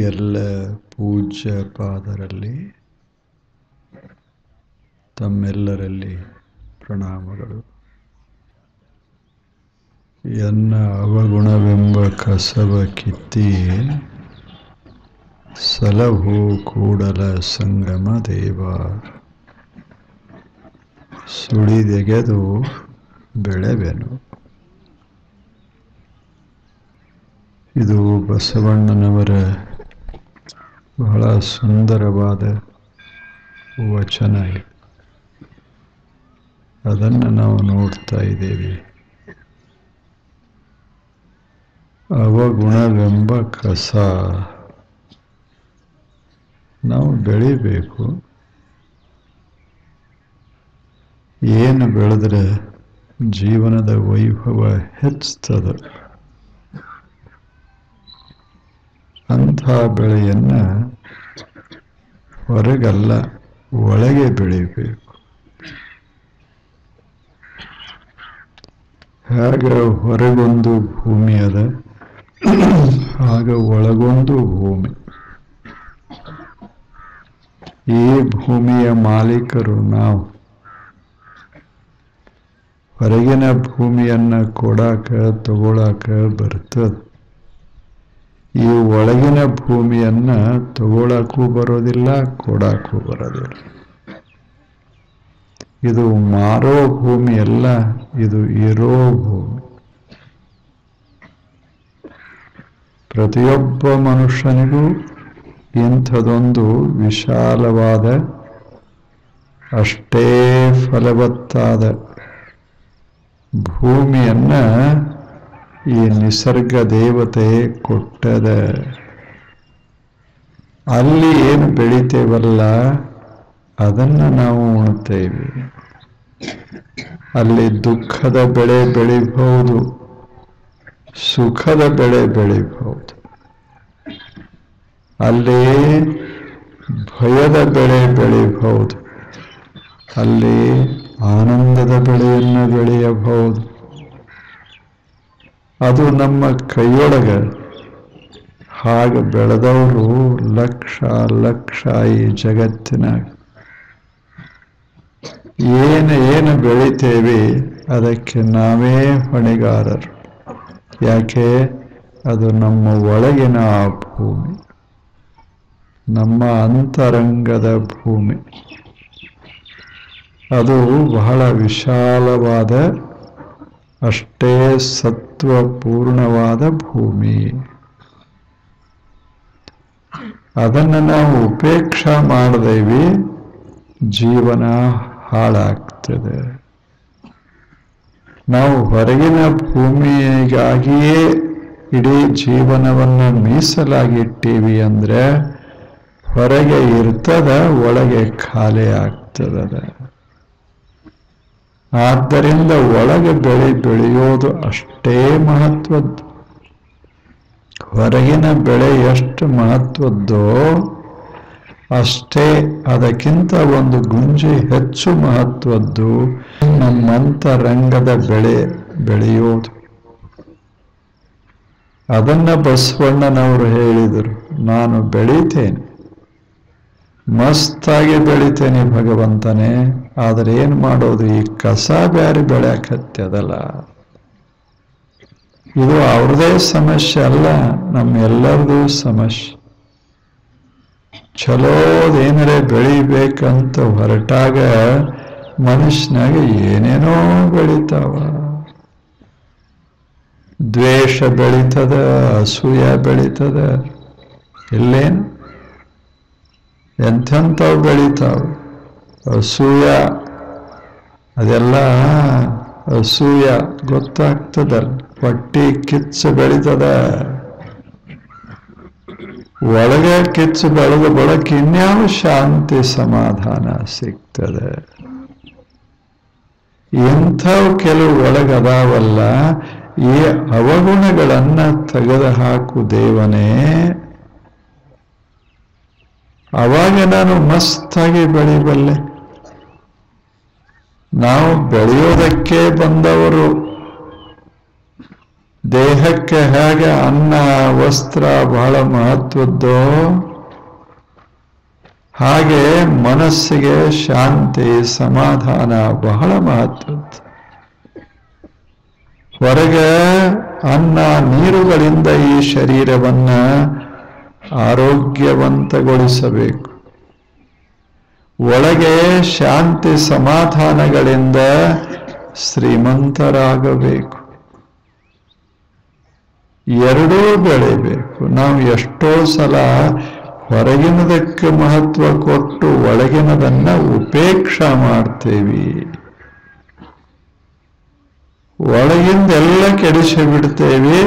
ಎಲ್ಲ ಪೂಜ್ಯ ಪಾದರಲ್ಲಿ ತಮ್ಮೆಲ್ಲರಲ್ಲಿ ಪ್ರಣಾಮಗಳು. ಎನ್ನ ಅವಗುಣವೆಂಬ ಕಸವ ಕಿತ್ತಿ ಸಲಹು ಕೂಡಲ ಸಂಗಮ ದೇವ. ಸುಳಿದೆಗೆದು ಬೆಳೆವೆನು. ಇದು ಬಸವಣ್ಣನವರ ಬಹಳ ಸುಂದರವಾದ ವಚನ. ಅದನ್ನು ನಾವು ನೋಡ್ತಾ ಇದ್ದೇವೆ. ಅವಗುಣವೆಂಬ ಕಸ ನಾವು ಬೆಳಿಬೇಕು. ಏನು ಬೆಳೆದ್ರೆ ಜೀವನದ ವೈಭವ ಹೆಚ್ಚುತ್ತದೆ, ಅಂಥ ಬೆಳೆಯನ್ನು ಹೊರಗಲ್ಲ ಒಳಗೆ ಬೆಳಿಬೇಕು. ಹಾಗೆ ಹೊರಗೊಂದು ಭೂಮಿ ಅದ, ಆಗ ಒಳಗೊಂದು ಭೂಮಿ. ಈ ಭೂಮಿಯ ಮಾಲೀಕರು ನಾವು. ಹೊರಗಿನ ಭೂಮಿಯನ್ನು ಕೊಡಾಕ ತಗೊಳಕ ಬರ್ತದೆ. ಈ ಒಳಗಿನ ಭೂಮಿಯನ್ನು ತಗೊಳಕ್ಕೂ ಬರೋದಿಲ್ಲ, ಕೊಡಾಕೂ ಬರೋದಿಲ್ಲ. ಇದು ಮಾರೋ ಭೂಮಿ ಅಲ್ಲ, ಇದು ಇರೋ ಭೂಮಿ. ಪ್ರತಿಯೊಬ್ಬ ಮನುಷ್ಯನಿಗೂ ಇಂಥದೊಂದು ವಿಶಾಲವಾದ, ಅಷ್ಟೇ ಫಲವತ್ತಾದ ಭೂಮಿಯನ್ನ ಈ ನಿಸರ್ಗ ದೇವತೆ ಕೊಟ್ಟದ. ಅಲ್ಲಿ ಏನು ಬೆಳಿತೇವಲ್ಲ ಅದನ್ನು ನಾವು ಉಣ್ತೇವೆ. ಅಲ್ಲಿ ದುಃಖದ ಬೆಳೆ ಬೆಳಿಬಹುದು, ಸುಖದ ಬೆಳೆ ಬೆಳಿಬಹುದು. ಅಲ್ಲಿ ಭಯದ ಬೆಳೆ ಬೆಳಿಬಹುದು, ಅಲ್ಲಿ ಆನಂದದ ಬೆಳೆಯನ್ನು ಬೆಳೆಯಬಹುದು. ಅದು ನಮ್ಮ ಕೈಯೊಳಗೆ. ಹಾಗೆ ಬೆಳೆದವರು ಲಕ್ಷ ಲಕ್ಷ ಈ ಜಗತ್ತಿನಾಗ. ಏನು ಬೆಳಿತೇವೆ ಅದಕ್ಕೆ ನಾವೇ ಹೊಣೆಗಾರರು. ಯಾಕೆ? ಅದು ನಮ್ಮ ಒಳಗಿನ ಆ ಭೂಮಿ, ನಮ್ಮ ಅಂತರಂಗದ ಭೂಮಿ. ಅದು ಬಹಳ ವಿಶಾಲವಾದ, ಅಷ್ಟೇ ಸತ್ವಪೂರ್ಣವಾದ ಭೂಮಿ. ಅದನ್ನು ನಾವು ಉಪೇಕ್ಷೆ ಮಾಡದೇವಿ, ಜೀವನ ಹಾಳಾಗ್ತದೆ. ನಾವು ಹೊರಗಿನ ಭೂಮಿಗಾಗಿಯೇ ಇಡೀ ಜೀವನವನ್ನು ಮೀಸಲಾಗಿಟ್ಟೀವಿ ಅಂದರೆ ಹೊರಗೆ ಇರ್ತದ, ಒಳಗೆ ಖಾಲಿ ಆಗ್ತದ. ಆದ್ದರಿಂದ ಒಳಗೆ ಬೆಳೆಯೋದು ಅಷ್ಟೇ ಮಹತ್ವದ್ದು. ಹೊರಗಿನ ಬೆಳೆ ಎಷ್ಟು ಮಹತ್ವದ್ದೋ ಅಷ್ಟೇ ಅದಕ್ಕಿಂತ ಒಂದು ಗುಂಜಿ ಹೆಚ್ಚು ಮಹತ್ವದ್ದು ನಮ್ಮಂತರಂಗದ ಬೆಳೆ ಬೆಳೆಯೋದು. ಅದನ್ನ ಬಸವಣ್ಣನವರು ಹೇಳಿದರು, ನಾನು ಬೆಳೀತೇನೆ, ಮಸ್ತಾಗಿ ಬೆಳಿತೇನೆ ಭಗವಂತನೇ, ಆದರೆ ಏನು ಮಾಡೋದು, ಈ ಕಸ ಬ್ಯಾರಿ ಬೆಳೆಯಕತ್ತದಲ್ಲ. ಇದು ಅವ್ರದೇ ಸಮಸ್ಯೆ ಅಲ್ಲ, ನಮ್ಮೆಲ್ಲರದು ಸಮಸ್ಯೆ. ಚಲೋದೇನರೇ ಬೆಳಿಬೇಕಂತ ಹೊರಟಾಗ ಮನುಷ್ಯನಾಗ ಏನೇನೋ ಬೆಳಿತಾವ. ದ್ವೇಷ ಬೆಳೀತದ, ಅಸೂಯ ಬೆಳೀತದ, ಇಲ್ಲೇನು ಎಂಥವು ಬೆಳೀತಾವ. ಅಸೂಯ ಅದೆಲ್ಲ ಅಸೂಯ ಗೊತ್ತಾಗ್ತದಲ್ಲ. ಹೊಟ್ಟಿ ಕಿಚ್ಚು ಬೆಳೀತದ, ಒಳಗೆ ಕಿಚ್ಚು ಬೆಳೆದ ಬಳಕೆ ಇನ್ಯಾವ ಶಾಂತಿ ಸಮಾಧಾನ ಸಿಗ್ತದೆ. ಇಂಥವು ಕೆಲವು ಒಳಗದಾವಲ್ಲ, ಈ ಅವಗುಣಗಳನ್ನ ತೆಗೆದು ಹಾಕು ದೇವನೇ. ಅವಾಗ ನಾನು ಮಸ್ತಾಗಿ ಬೆಳಿಬಲ್ಲೆ. ನಾವು ಬೆಳೆಯೋದಕ್ಕೆ ಬಂದವರು, ದೇಹಕ್ಕೆ ಹೇಗೆ ಅನ್ನ ವಸ್ತ್ರ ಬಹಳ ಮಹತ್ವದ್ದೋ ಹಾಗೆ ಮನಸ್ಸಿಗೆ ಶಾಂತಿ ಸಮಾಧಾನ ಬಹಳ ಮಹತ್ವದ್ದು. ಹೊರಗೆ ಅನ್ನ ನೀರುಗಳಿಂದ ಈ ಶರೀರವನ್ನ ಆರೋಗ್ಯವಂತಗೊಳಿಸಬೇಕು. ಒಳಗೆ ಶಾಂತಿ ಸಮಾಧಾನಗಳಿಂದ ಶ್ರೀಮಂತರಾಗಬೇಕು. ಎರಡೂ ಬೆಳೆಯಬೇಕು. ನಾವು ಎಷ್ಟೋ ಸಲ ಹೊರಗಿನದಕ್ಕೆ ಮಹತ್ವ ಕೊಟ್ಟು ಒಳಗಿನದನ್ನ ಉಪೇಕ್ಷೆ ಮಾಡ್ತೇವಿ. ಒಳಗಿಂದೆಲ್ಲ ಕೆಡಿಸಿ ಬಿಡ್ತೇವೆ,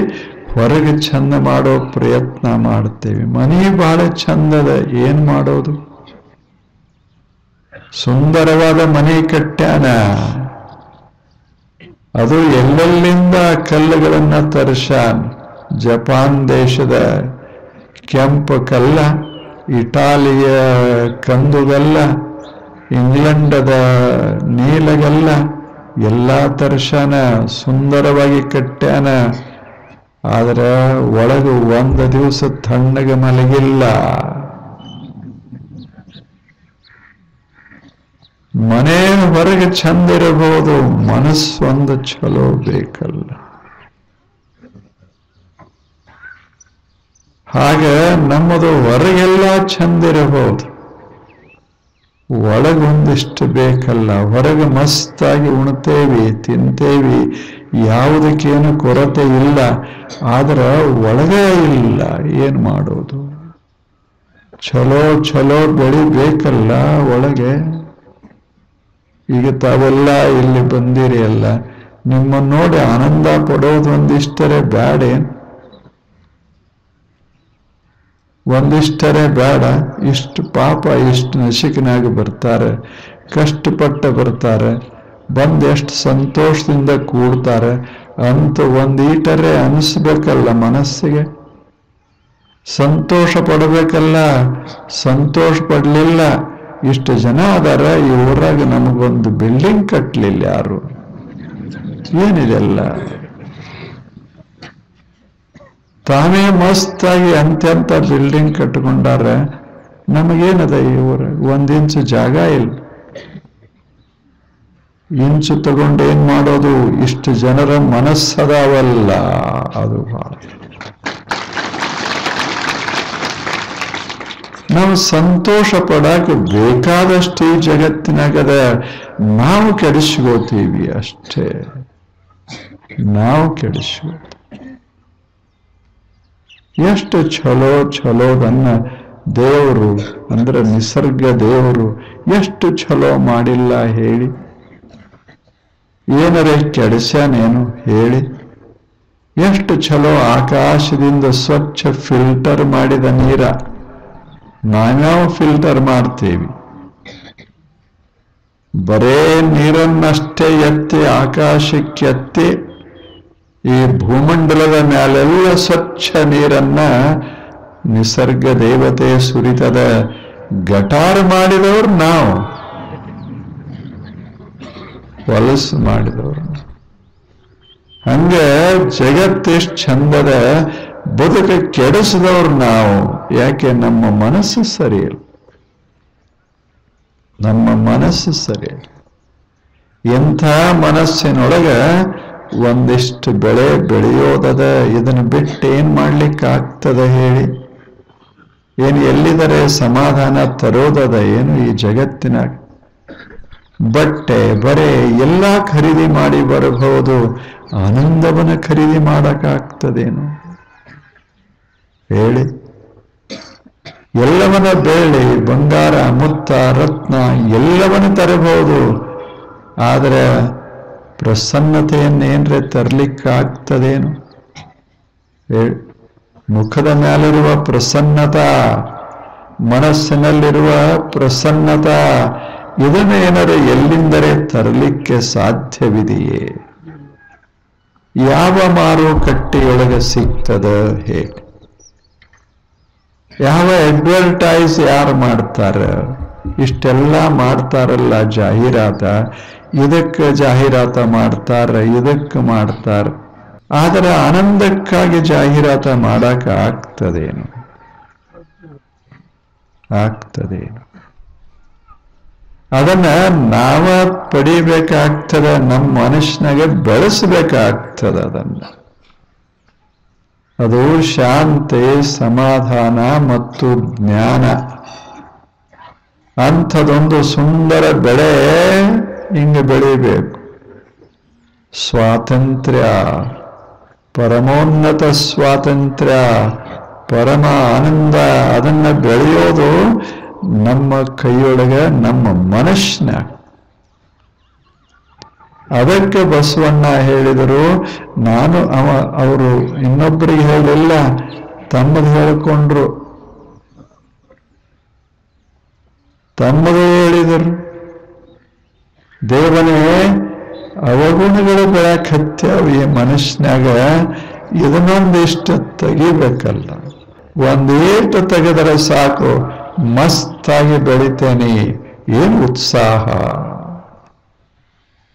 ಹೊರಗೆ ಚಂದ ಮಾಡೋ ಪ್ರಯತ್ನ ಮಾಡ್ತೇವೆ. ಮನೆ ಬಹಳ ಚಂದದ, ಏನ್ ಮಾಡೋದು? ಸುಂದರವಾದ ಮನೆ ಕಟ್ಟ್ಯಾನ, ಅದು ಎಲ್ಲೆಲ್ಲಿಂದ ಕಲ್ಲುಗಳನ್ನ ತರಿಸ್ಯಾನ. ಜಪಾನ್ ದೇಶದ ಕೆಂಪು ಕಲ್ಲ, ಇಟಾಲಿಯ ಕಂದುಗಲ್ಲ, ಇಂಗ್ಲೆಂಡದ ನೀಲಗಲ್ಲ, ಎಲ್ಲ ತರ್ಸ್ಯಾನ, ಸುಂದರವಾಗಿ ಕಟ್ಟ್ಯಾನ. ಆದ್ರೆ ಒಳಗೆ ಒಂದು ದಿವಸ ತಣ್ಣಗೆ ಮಲಗಿಲ್ಲ. ಮನೆ ಹೊರಗೆ ಚಂದ ಇರಬಹುದು, ಮನಸ್ಸೊಂದು ಚಲೋ ಬೇಕಲ್ಲ. ಹಾಗೆ ನಮ್ಮದು ಹೊರಗೆಲ್ಲ ಚಂದ ಇರಬಹುದು, ಒಳಗೊಂದಿಷ್ಟು ಬೇಕಲ್ಲ. ಹೊರಗೆ ಮಸ್ತಾಗಿ ಉಣ್ತೇವಿ, ತಿಂತೇವಿ, ಯಾವುದಕ್ಕೇನು ಕೊರತೆ ಇಲ್ಲ. ಆದ್ರೆ ಒಳಗೆ ಇಲ್ಲ, ಏನ್ ಮಾಡೋದು? ಚಲೋ ಚಲೋ ಬೆಳಿಬೇಕಲ್ಲ ಒಳಗೆ. ಈಗ ತಾವೆಲ್ಲ ಇಲ್ಲಿ ಬಂದಿರಿ ಅಲ್ಲ, ನಿಮ್ಮನ್ನು ನೋಡಿ ಆನಂದ ಪಡೋದು ಒಂದಿಷ್ಟರೇ ಬ್ಯಾಡೇನ್? ಒಂದಿಷ್ಟರೇ ಬೇಡ? ಇಷ್ಟು ಪಾಪ ಇಷ್ಟು ನಶಿಕನಾಗಿ ಬರ್ತಾರೆ, ಕಷ್ಟಪಟ್ಟ ಬರ್ತಾರೆ, ಬಂದು ಎಷ್ಟು ಸಂತೋಷದಿಂದ ಕೂಡ್ತಾರೆ ಅಂತ ಒಂದೀಟರೇ ಅನಿಸ್ಬೇಕಲ್ಲ ಮನಸ್ಸಿಗೆ. ಸಂತೋಷ ಪಡಬೇಕಲ್ಲ. ಸಂತೋಷ ಪಡ್ಲಿಲ್ಲ. ಇಷ್ಟು ಜನ ಅದಾರ ಈ ಊರಾಗ, ನಮಗೊಂದು ಬಿಲ್ಡಿಂಗ್ ಕಟ್ಟಲಿಲ್ಲ ಯಾರು. ಏನಿದೆಲ್ಲ? ತಾವೇ ಮಸ್ತಾಗಿ ಅಂತ್ಯಂತ ಬಿಲ್ಡಿಂಗ್ ಕಟ್ಕೊಂಡಾರ, ನಮಗೇನದ ಈ ಊರಾಗ? 1 ಇಂಚು ಜಾಗ ಇಲ್ಲ. ಇಂಚು ತಗೊಂಡು ಏನ್ ಮಾಡೋದು? ಇಷ್ಟು ಜನರ ಮನಸ್ಸದಾವಲ್ಲ, ಅದು ಬಹಳ. ನಾವು ಸಂತೋಷ ಪಡಾಕ ಬೇಕಾದಷ್ಟು ಈ ಜಗತ್ತಿನಾಗದ, ನಾವು ಕೆಡಿಸ್ಕೋತೀವಿ ಅಷ್ಟೇ. ನಾವು ಕೆಡಿಸ್ಕೋತೀವಿ. ಎಷ್ಟು ಚಲೋ ಚಲೋದನ್ನ ದೇವರು ಅಂದ್ರೆ ನಿಸರ್ಗ ದೇವರು ಎಷ್ಟು ಚಲೋ ಮಾಡಿಲ್ಲ ಹೇಳಿ? ಏನರೇ ಕೆಡಿಸ್ಯಾನೇನು ಹೇಳಿ? ಎಷ್ಟು ಚಲೋ ಆಕಾಶದಿಂದ ಸ್ವಚ್ಛ ಫಿಲ್ಟರ್ ಮಾಡಿದ ನೀರ ನಾವ್ಯಾವ ಫಿಲ್ಟರ್ ಮಾಡ್ತೇವಿ? ಬರೇ ನೀರನ್ನಷ್ಟೇ ಎತ್ತಿ ಆಕಾಶಕ್ಕೆ ಎತ್ತಿ ಈ ಭೂಮಂಡಲದ ಮ್ಯಾಲೆಲ್ಲ ಸ್ವಚ್ಛ ನೀರನ್ನ ನಿಸರ್ಗ ದೇವತೆ ಸುರಿತದ ಗಟಾರ ಮಾಡಿದವರು ನಾವು, ಹೊಲಸು ಮಾಡಿದವರು. ಹಂಗೆ ಜಗತ್ತೆಷ್ಟು ಚಂದದ ಬದುಕ ಕೆಡಿಸಿದವ್ರು ನಾವು. ಯಾಕೆ? ನಮ್ಮ ಮನಸ್ಸು ಸರಿಯಿಲ್ಲ. ನಮ್ಮ ಮನಸ್ಸು ಸರಿಯಿಲ್ಲ. ಎಂಥ ಮನಸ್ಸಿನೊಳಗ ಒಂದಿಷ್ಟು ಬೆಳೆ ಬೆಳೆಯೋದದ, ಇದನ್ನು ಬಿಟ್ಟು ಏನ್ ಮಾಡ್ಲಿಕ್ಕಾಗ್ತದ ಹೇಳಿ? ಏನು ಎಲ್ಲಿದರೆ ಸಮಾಧಾನ ತರೋದದ ಏನು ಈ ಜಗತ್ತಿನಾಗ? ಬಟ್ಟೆ ಬರೆ ಎಲ್ಲ ಖರೀದಿ ಮಾಡಿ ಬರಬಹುದು, ಆನಂದವನ್ನ ಖರೀದಿ ಮಾಡಕ್ಕಾಗ್ತದೇನು ಹೇಳಿ? ಎಲ್ಲವನ್ನ ಬೆಳ್ಳಿ ಬಂಗಾರ ಮುತ್ತ ರತ್ನ ಎಲ್ಲವನ್ನ ತರಬಹುದು, ಆದರೆ ಪ್ರಸನ್ನತೆಯನ್ನೇನ್ರೆ ತರ್ಲಿಕ್ಕಾಗ್ತದೇನು ಹೇಳಿ? ಮುಖದ ಮೇಲಿರುವ ಪ್ರಸನ್ನತಾ, ಮನಸ್ಸಿನಲ್ಲಿರುವ ಪ್ರಸನ್ನತಾ, ಇದನ್ನೇನಾರು ಎಲ್ಲಿಂದರೆ ತರಲಿಕ್ಕೆ ಸಾಧ್ಯವಿದೆಯೇ? ಯಾವ ಮಾರುಕಟ್ಟೆಯೊಳಗೆ ಸಿಗ್ತದ ಹೇಳಿ? ಯಾವ ಅಡ್ವರ್ಟೈಸ್ ಯಾರು ಮಾಡ್ತಾರ? ಇಷ್ಟೆಲ್ಲ ಮಾಡ್ತಾರಲ್ಲ ಜಾಹೀರಾತ, ಇದಕ್ಕೆ ಜಾಹೀರಾತ ಮಾಡ್ತಾರ, ಇದಕ್ಕೆ ಮಾಡ್ತಾರ. ಆದರೆ ಆನಂದಕ್ಕಾಗಿ ಜಾಹೀರಾತ ಮಾಡಕ್ಕೆ ಆಗ್ತದೇನು? ಆಗ್ತದೇನು? ಅದನ್ನ ನಾವ ಪಡಿಬೇಕಾಗ್ತದ, ನಮ್ಮ ಮನುಷ್ಯನಾಗೆ ಬೆಳೆಸಬೇಕಾಗ್ತದ. ಅದು ಶಾಂತಿ, ಸಮಾಧಾನ ಮತ್ತು ಜ್ಞಾನ. ಅಂಥದೊಂದು ಸುಂದರ ಬೆಳೆ ಹಿಂಗೆ ಬೆಳಿಬೇಕು. ಸ್ವಾತಂತ್ರ್ಯ, ಪರಮೋನ್ನತ ಸ್ವಾತಂತ್ರ್ಯ, ಪರಮ ಆನಂದ, ಅದನ್ನ ಬೆಳೆಯೋದು ನಮ್ಮ ಕೈಯೊಳಗೆ, ನಮ್ಮ ಮನಸ್ಸಿನ. ಅದಕ್ಕೆ ಬಸವಣ್ಣ ಹೇಳಿದರು, ನಾನು ಅವರು ಇನ್ನೊಬ್ಬರಿಗೆ ಹೇಳಿಲ್ಲ, ತಮ್ಮದು ಹೇಳಿಕೊಂಡ್ರು, ತಮ್ಮದೇ ಹೇಳಿದರು. ದೇವನೇ ಅವಗುಣಗಳು ಬೆಳಕ್ ಹತ್ಯಾವ ಈ ಮನುಷ್ಯನಾಗ, ಇದನ್ನೊಂದಿಷ್ಟು ತೆಗಿಬೇಕಲ್ಲ. ಒಂದೇಟು ತೆಗೆದರೆ ಸಾಕು, ಮಸ್ತಾಗಿ ಬೆಳಿತೇನೆ. ಏನು ಉತ್ಸಾಹ,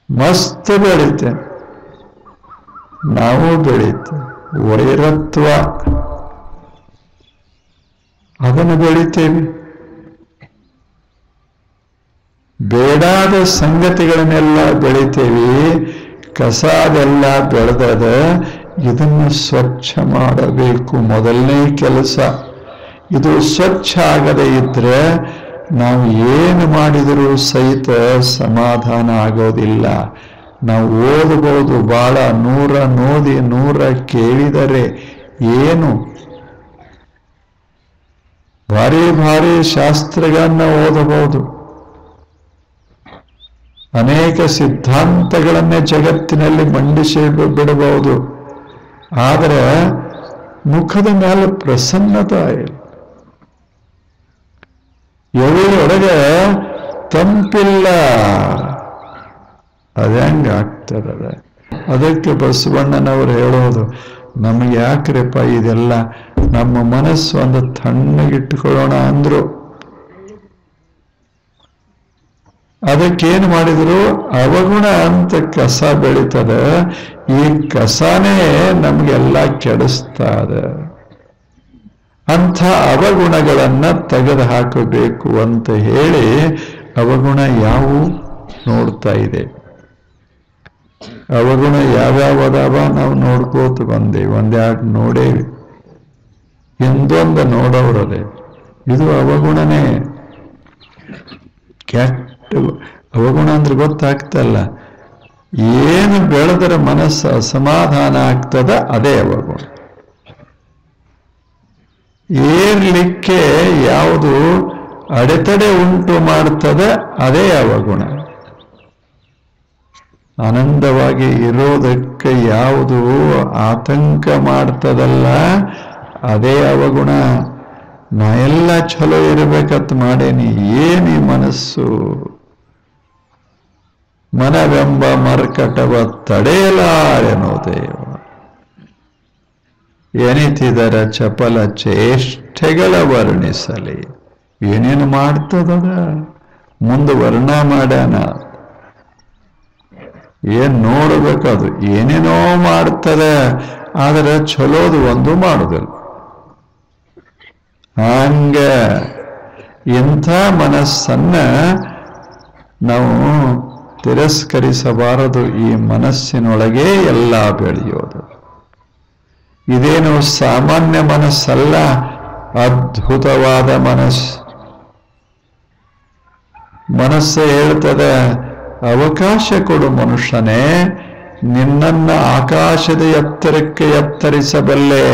ಮಸ್ತ್ ಬೆಳಿತೇನೆ. ನಾವು ಬೆಳಿತೇವೆ. ವೈರತ್ವ, ಅದನ್ನು ಬೆಳಿತೇವೆ. ಬೇಡಾದ ಸಂಗತಿಗಳನ್ನೆಲ್ಲ ಬೆಳಿತೇವಿ. ಕಸಾದೆಲ್ಲ ಬೆಳೆದದ. ಇದನ್ನು ಸ್ವಚ್ಛ ಮಾಡಬೇಕು, ಮೊದಲನೇ ಕೆಲಸ. ಇದು ಸ್ವಚ್ಛ ಆಗದೆ ಇದ್ರೆ ನಾವು ಏನು ಮಾಡಿದರೂ ಸಹಿತ ಸಮಾಧಾನ ಆಗೋದಿಲ್ಲ. ನಾವು ಓದಬಹುದು ಬಹಳ, 100 ಓದಿ 100 ಕೇಳಿದರೆ ಏನು? ಭಾರಿ ಭಾರಿ ಶಾಸ್ತ್ರಗಳನ್ನ ಓದಬಹುದು, ಅನೇಕ ಸಿದ್ಧಾಂತಗಳನ್ನೇ ಜಗತ್ತಿನಲ್ಲಿ ಮಂಡಿಸಿ ಬಿಡಬಹುದು. ಆದರೆ ಮುಖದ ಮೇಲೆ ಪ್ರಸನ್ನತೆ ಇಲ್ಲ. ಎಳೆಯೊಳಗೆ ತಂಪಿಲ್ಲ. ಅದಂಗಾಗ್ತದ. ಅದಕ್ಕೆ ಬಸವಣ್ಣನವರು ಹೇಳೋದು, ನಮಗೆ ಯಾಕ್ರಿಪ್ಪ ಇದೆಲ್ಲ, ನಮ್ಮ ಮನಸ್ಸು ಒಂದು ತಣ್ಣಗಿಟ್ಟುಕೊಳ್ಳೋಣ ಅಂದ್ರು. ಅದಕ್ಕೇನು ಮಾಡಿದ್ರು? ಅವಗುಣ ಅಂತ ಕಸ ಬೆಳೀತದೆ. ಈ ಕಸನೇ ನಮಗೆಲ್ಲ ಕೆಡಿಸ್ತದ. ಅಂಥ ಅವಗುಣಗಳನ್ನ ತೆಗೆದು ಹಾಕಬೇಕು ಅಂತ ಹೇಳಿ ಅವಗುಣ ಯಾವುವು ನೋಡ್ತಾ ಇದೆ. ಅವಗುಣ ಯಾವ್ಯಾವದಾವ ನಾವು ನೋಡ್ಕೋತ ಬಂದೇವಿ, ಒಂದೆರಡು ನೋಡೇವಿ. ಎಂದೊಂದು ನೋಡೋರದೆ ಇದು ಅವಗುಣನೇ. ಕೆಟ್ಟ ಅವಗುಣ ಅಂದ್ರೆ ಗೊತ್ತಾಗ್ತಲ್ಲ. ಏನು ಬೆಳೆದರೆ ಮನಸ್ಸು ಅಸಮಾಧಾನ ಆಗ್ತದ ಅದೇ ಅವಗುಣ. ಏರ್ಲಿಕ್ಕೆ ಯಾವುದು ಅಡೆತಡೆ ಉಂಟು ಮಾಡ್ತದೆ ಅದೇ ಅವಗುಣ. ಆನಂದವಾಗಿ ಇರೋದಕ್ಕೆ ಯಾವುದು ಆತಂಕ ಮಾಡ್ತದಲ್ಲ ಅದೇ ಅವಗುಣ. ನಾ ಎಲ್ಲ ಚಲೋ ಇರಬೇಕತ್ ಮಾಡೇನಿ, ಏನಿ ಮನಸ್ಸು ಮನವೆಂಬ ಮರ್ಕಟವ ತಡೆಯಲಾರೆನೋ ದೇವ. ಎನಿತಿದರ ಚಪಲ ಚೇಷ್ಟೆಗಳ ವರ್ಣಿಸಲಿ. ಏನೇನು ಮಾಡ್ತದದ ಮುಂದೆ ವರ್ಣ ಮಾಡ್ಯಾನ. ಏನ್ ನೋಡಬೇಕದು, ಏನೇನೋ ಮಾಡ್ತದೆ, ಆದರೆ ಚಲೋದು ಒಂದು ಮಾಡುದಿಲ್ಲ. ಹಂಗ ಇಂಥ ಮನಸ್ಸನ್ನ ನಾವು ತಿರಸ್ಕರಿಸಬಾರದು. ಈ ಮನಸ್ಸಿನೊಳಗೆ ಎಲ್ಲ ಬೆಳೆಯೋದು. ಇದೇನು ಸಾಮಾನ್ಯ ಮನಸ್ಸಲ್ಲ, ಅದ್ಭುತವಾದ ಮನಸ್ಸು. ಮನಸ್ಸೇ ಹೇಳ್ತದೆ, ಅವಕಾಶ ಕೊಡು ಮನುಷ್ಯನೇ, ನಿನ್ನನ್ನ ಆಕಾಶದ ಎತ್ತರಕ್ಕೆ ಎತ್ತರಿಸಬಲ್ಲೆ.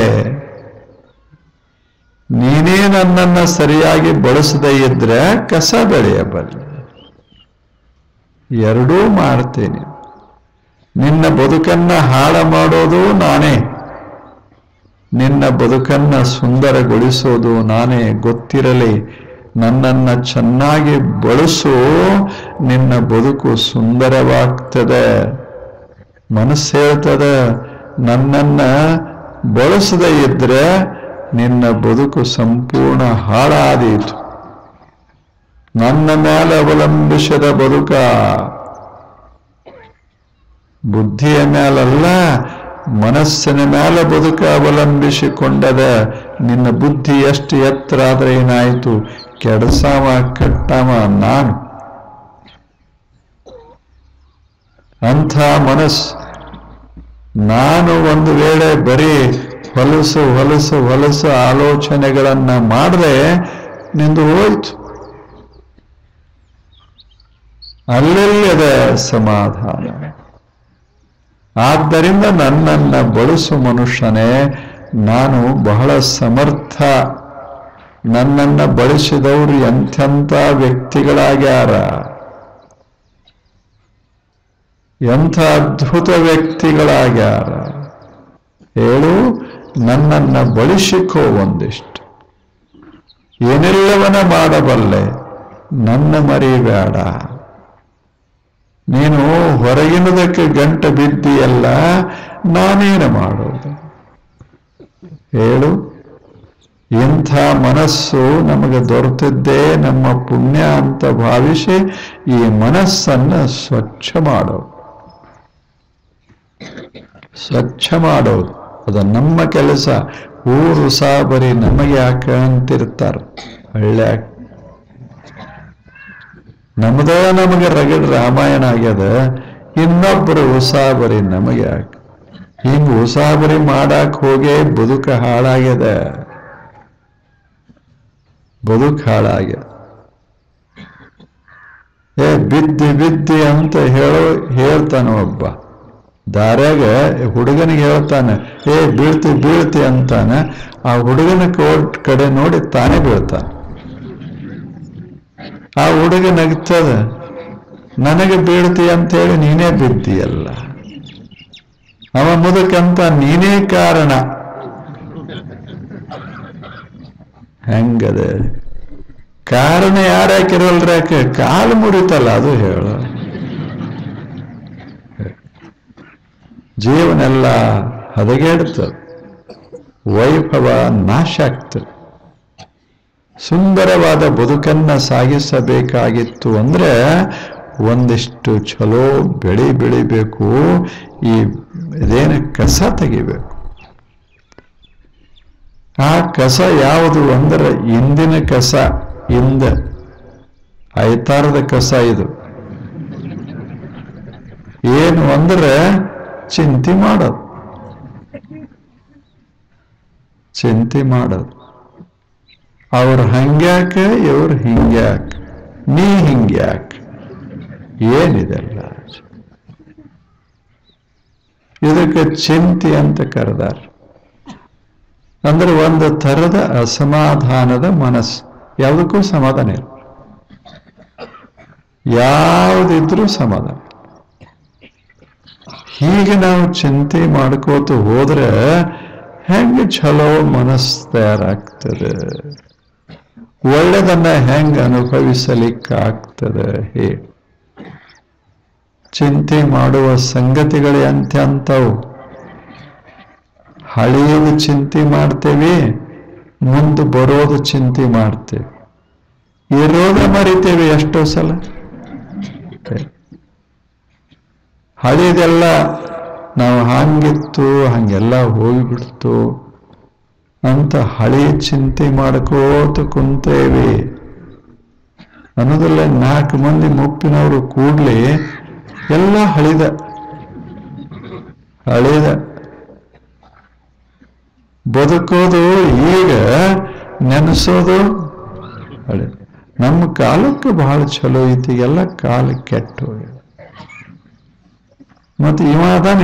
ನೀನೇ ನನ್ನನ್ನ ಸರಿಯಾಗಿ ಬಳಸದೇ ಇದ್ರೆ ಕಸ ಬೆಳೆಯಬಲ್ಲೆ. ಎರಡೂ ಮಾಡ್ತೇನೆ. ನಿನ್ನ ಬದುಕನ್ನ ಹಾಳ ಮಾಡೋದು ನಾನೇ, ನಿನ್ನ ಬದುಕನ್ನ ಸುಂದರಗೊಳಿಸೋದು ನಾನೇ. ಗೊತ್ತಿರಲಿ, ನನ್ನನ್ನ ಚೆನ್ನಾಗಿ ಬಳಸು, ನಿನ್ನ ಬದುಕು ಸುಂದರವಾಗ್ತದೆ. ಮನಸ್ಸು ಹೇಳ್ತದೆ, ನನ್ನನ್ನ ಬಳಸದೇ ಇದ್ರೆ ನಿನ್ನ ಬದುಕು ಸಂಪೂರ್ಣ ಹಾಳಾದೀತು. ನನ್ನ ಮೇಲೆ ಅವಲಂಬಿಸಿದ ಬದುಕ, ಬುದ್ಧಿಯ ಮೇಲಲ್ಲ, ಮನಸ್ಸಿನ ಮೇಲೆ ಬದುಕು ಅವಲಂಬಿಸಿಕೊಂಡದ. ನಿನ್ನ ಬುದ್ಧಿ ಎಷ್ಟು ಎತ್ತರ ಆದ್ರೆ ಏನಾಯ್ತು? ಕೆಡಸಾವ ಕಟ್ಟಾವ ನಾನು. ಅಂಥ ಮನಸ್ಸು. ನಾನು ಒಂದು ವೇಳೆ ಬರೀ ಹೊಲಸು ಹೊಲಸು ಹೊಲಸು ಆಲೋಚನೆಗಳನ್ನ ಮಾಡಿದ್ರೆ ನಿಂದು ಹೋಯ್ತು. ಅಲ್ಲೆಲ್ಲದ ಸಮಾಧಾನ. ಆದ್ದರಿಂದ ನನ್ನನ್ನ ಬಳಸು ಮನುಷ್ಯನೇ, ನಾನು ಬಹಳ ಸಮರ್ಥ. ನನ್ನನ್ನ ಬಳಸಿದವರು ಎಂಥೆಂಥ ವ್ಯಕ್ತಿಗಳಾಗ್ಯಾರ, ಎಂಥ ಅದ್ಭುತ ವ್ಯಕ್ತಿಗಳಾಗ್ಯಾರ. ಹೇಳು, ನನ್ನನ್ನ ಬಳಸಿಕೋ ಒಂದಿಷ್ಟು. ಏನೆಲ್ಲವನ್ನ ಮಾಡಬಲ್ಲೆ, ನನ್ನ ಮರಿಬೇಡ. ನೀನು ಹೊರಗಿನದಕ್ಕೆ ಗಂಟು ಬಿದ್ದಿಯಲ್ಲ, ನಾನೇನು ಮಾಡೋದು? ಹೇಳು. ಇಂಥ ಮನಸ್ಸು ನಮಗೆ ದೊರೆತಿದ್ದೇ ನಮ್ಮ ಪುಣ್ಯ ಅಂತ ಭಾವಿಸಿ ಈ ಮನಸ್ಸನ್ನು ಸ್ವಚ್ಛ ಮಾಡೋದು. ಸ್ವಚ್ಛ ಮಾಡೋದು ಅದು ನಮ್ಮ ಕೆಲಸ. ಊರು ಸಾಬರಿ ನಮಗೆ ಯಾಕೆ ಅಂತಿರ್ತಾರೆ. ಹಳ್ಳಿ ನಮಗೆ ರಗಡ್ ರಾಮಾಯಣ ಆಗ್ಯದ, ಇನ್ನೊಬ್ಬರು ಉಸಾಬರಿ ನಮಗೆ ಯಾಕೆ? ಹಿಂಗ ಉಸಾಬರಿ ಮಾಡಾಕ್ ಹೋಗಿ ಬದುಕ ಹಾಳಾಗ್ಯದ. ಬದುಕು ಹಾಳಾಗ್ಯದ. ಬಿದ್ದಿ ಬಿದ್ದಿ ಅಂತ ಹೇಳ್ತಾನ ಒಬ್ಬ. ದಾರ್ಯಾಗ ಹುಡುಗನಿಗೆ ಹೇಳ್ತಾನೆ, ಬೀಳ್ತಿ ಬೀಳ್ತಿ ಅಂತಾನೆ. ಆ ಹುಡುಗನ ಕಡೆ ನೋಡಿ ತಾನೇ ಬೀಳ್ತಾನೆ. ಆ ಹುಡುಗ ನಗ್ತದ, ನನಗೆ ಬೀಳ್ತಿ ಅಂತೇಳಿ ನೀನೇ ಬಿದ್ದೀಯಲ್ಲ. ಅವ ಮುದುಕಂತ ನೀನೇ ಕಾರಣ. ಹೆಂಗದ ಕಾರಣ? ಯಾರ್ಯಾಕಿರಲ್ರಾಕೆ? ಕಾಲು ಮುರಿತಲ್ಲ, ಅದು ಹೇಳು. ಜೀವನೆಲ್ಲ ಹದಗೆಡ್ತದೆ, ವೈಭವ ನಾಶ ಆಗ್ತದೆ. ಸುಂದರವಾದ ಬದುಕನ್ನ ಸಾಗಿಸಬೇಕಾಗಿತ್ತು ಅಂದ್ರೆ ಒಂದಿಷ್ಟು ಚಲೋ ಬೆಳಿಬೇಕು. ಇದೇನು ಕಸ ತೆಗಿಬೇಕು. ಆ ಕಸ ಯಾವುದು ಅಂದ್ರೆ ಇಂದಿನ ಕಸ, ಐತಾರದ ಕಸ. ಇದು ಏನು ಅಂದ್ರೆ ಚಿಂತೆ ಮಾಡೋದು. ಅವ್ರು ಹಂಗ್ಯಾಕ, ಇವ್ರು ಹಿಂಗ್ಯಾಕ, ನೀ ಹಿಂಗ್ಯಾಕ, ಏನಿದೆಲ್ಲ? ಇದಕ್ಕೆ ಚಿಂತೆ ಅಂತ ಕರೆದಾರ. ಅಂದ್ರೆ ಒಂದು ಥರದ ಅಸಮಾಧಾನದ ಮನಸ್ಸು. ಯಾವುದಕ್ಕೂ ಸಮಾಧಾನ ಇಲ್ಲ, ಯಾವುದಿದ್ರೂ ಸಮಾಧಾನ. ಹೀಗೆ ನಾವು ಚಿಂತೆ ಮಾಡ್ಕೋತ ಹೋದ್ರೆ ಹೆಂಗೆ ಚಲೋ ಮನಸ್ಸು ತಯಾರಾಗ್ತದೆ? ಒಳ್ಳೆದನ್ನ ಹೆಂಗೆ ಅನುಭವಿಸಲಿಕ್ಕಾಗ್ತದೆ? ಚಿಂತೆ ಮಾಡುವ ಸಂಗತಿಗಳು ಎಂಥವು? ಹಳೆಯದು ಚಿಂತೆ ಮಾಡ್ತೇವೆ, ಮುಂದೆ ಬರೋದು ಚಿಂತೆ ಮಾಡ್ತೇವೆ, ಇರೋದ ಮರಿತೇವೆ ಎಷ್ಟೋ ಸಲ. ಹಳೆಯದೆಲ್ಲ ನಾವು ಹಂಗಿತ್ತು, ಹಂಗೆಲ್ಲ ಹೋಗಿಬಿಡ್ತು ಅಂತ ಹಳೆಯ ಚಿಂತೆ ಮಾಡ್ಕೋತ ಕುಂತೇವೆ ಅನ್ನೋದಲ್ಲ. 4 ಮಂದಿ ಮುಪ್ಪಿನವರು ಕೂಡ್ಲಿ ಎಲ್ಲ ಹಳಿದ ಬದುಕೋದು ಈಗ, ನೆನೆಸೋದು ಹಳೆ. ನಮ್ಮ ಕಾಲಕ್ಕೆ ಬಹಳ ಚಲೋ ಐತಿ, ಎಲ್ಲ ಕಾಲ ಕೆಟ್ಟ ಹೋಗ್ಯದ. ಮತ್ತೆ ಇವ ಅದಾನ,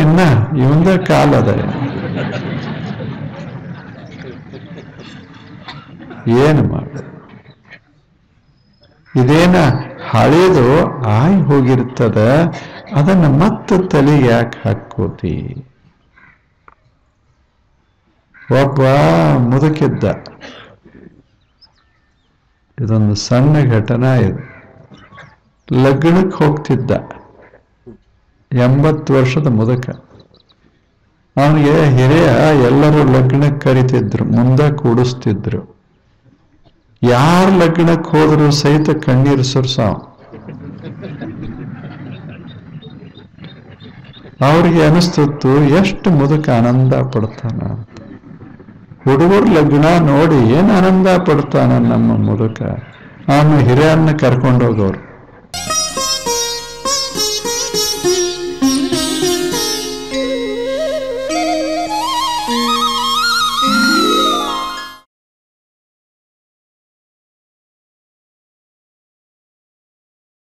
ಇವಂದ ಕಾಲ ಅದ. ಏನು ಮಾಡ? ಇದೇನ ಹಳೇದು ಆಯ್ ಹೋಗಿರ್ತದ, ಅದನ್ನ ಮತ್ತೆ ತಲೆಗೆ ಯಾಕೆ ಹಾಕೋತಿ? ಒಬ್ಬ ಮುದುಕಿದ್ದ. ಇದೊಂದು ಸಣ್ಣ ಘಟನಾ. ಇದು ಲಗ್ನಕ್ಕೆ ಹೋಗ್ತಿದ್ದ, 80 ವರ್ಷದ ಮುದುಕ. ಅವನಿಗೆ ಹಿರಿಯ ಎಲ್ಲರೂ ಲಗ್ನಕ್ಕೆ ಕರಿತಿದ್ರು, ಮುಂದೆ ಕೂಡಿಸ್ತಿದ್ರು. ಯಾರು ಲಗ್ನಕ್ಕೆ ಹೋದ್ರು ಸಹಿತ ಕಣ್ಣೀರು ಸುರ್ಸಾವ. ಅವ್ರಿಗೆ ಅನಿಸ್ತಿತ್ತು ಎಷ್ಟು ಮುದುಕ ಆನಂದ ಪಡ್ತಾನ. ಹುಡುಗರ ಲಗ್ನ ನೋಡಿ ಏನ್ ಆನಂದ ಪಡ್ತಾನ ನಮ್ಮ ಮುದುಕ. ಆಮೇಲೆ ಹಿರಿಯರನ್ನ ಕರ್ಕೊಂಡೋಗವ್ರು.